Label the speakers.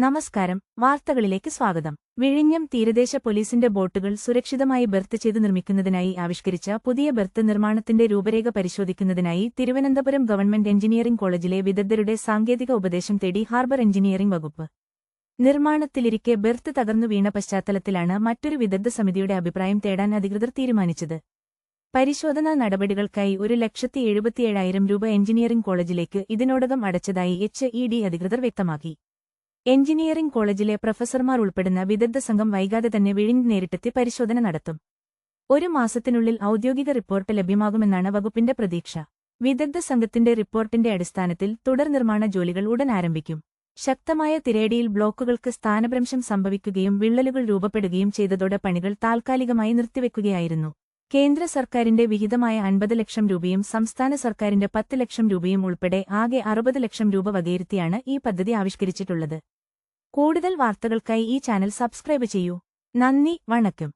Speaker 1: നമസ്കാരം. വാർത്തകളിലേക്ക് സ്വാഗതം. വിഴിഞ്ഞം തീരദേശ പോലീസിന്റെ ബോട്ടുകൾ സുരക്ഷിതമായി ബെർത്ത് ചെയ്ത് നിർമ്മിക്കുന്നതിനായി ആവിഷ്കരിച്ച പുതിയ ബെർത്ത് നിർമ്മാണത്തിന്റെ രൂപരേഖ പരിശോധിക്കുന്നതിനായി തിരുവനന്തപുരം ഗവൺമെന്റ് എഞ്ചിനീയറിംഗ് കോളേജിലെ വിദഗ്ധരുടെ സാങ്കേതിക ഉപദേശം തേടി ഹാർബർ എഞ്ചിനീയറിംഗ് വകുപ്പ്. നിർമ്മാണത്തിലിരിക്കെ ബെർത്ത് തകർന്നു വീണ പശ്ചാത്തലത്തിലാണ് മറ്റൊരു വിദഗ്ധ സമിതിയുടെ അഭിപ്രായം തേടാൻ അധികൃതർ തീരുമാനിച്ചത്. പരിശോധനാ നടപടികൾക്കായി 1,77,000 രൂപ എഞ്ചിനീയറിംഗ് കോളേജിലേക്ക് ഇതിനോടകം അടച്ചതായി HED അധികൃതർ വ്യക്തമാക്കി. എഞ്ചിനീയറിംഗ് കോളേജിലെ പ്രൊഫസർമാർ ഉൾപ്പെടുന്ന വിദഗ്ധ സംഘം വൈകാതെ തന്നെ വിഴിഞ്ഞ് നേരിട്ടെത്തി പരിശോധന നടത്തും. ഒരു മാസത്തിനുള്ളിൽ ഔദ്യോഗിക റിപ്പോർട്ട് ലഭ്യമാകുമെന്നാണ് വകുപ്പിന്റെ പ്രതീക്ഷ. വിദഗ്ധ സംഘത്തിന്റെ റിപ്പോർട്ടിന്റെ അടിസ്ഥാനത്തിൽ തുടർ നിർമ്മാണ ജോലികൾ ഉടൻ ആരംഭിക്കും. ശക്തമായ തിരയടിയിൽ ബ്ലോക്കുകൾക്ക് സ്ഥാനഭ്രംശം സംഭവിക്കുകയും വിള്ളലുകൾ രൂപപ്പെടുകയും ചെയ്തതോടെ പണികൾ താൽക്കാലികമായി നിർത്തിവെക്കുകയായിരുന്നു. കേന്ദ്ര സർക്കാരിന്റെ വിഹിതമായ 50 ലക്ഷം രൂപയും സംസ്ഥാന സർക്കാരിന്റെ 10 ലക്ഷം രൂപയും ഉൾപ്പെടെ ആകെ 60 ലക്ഷം രൂപ വകയിരുത്തിയാണ് ഈ പദ്ധതി ആവിഷ്കരിച്ചിട്ടുള്ളത്. കൂടുതൽ വാർത്തകൾക്കായി ഈ ചാനൽ സബ്സ്ക്രൈബ് ചെയ്യൂ. നന്ദി, വണക്കം.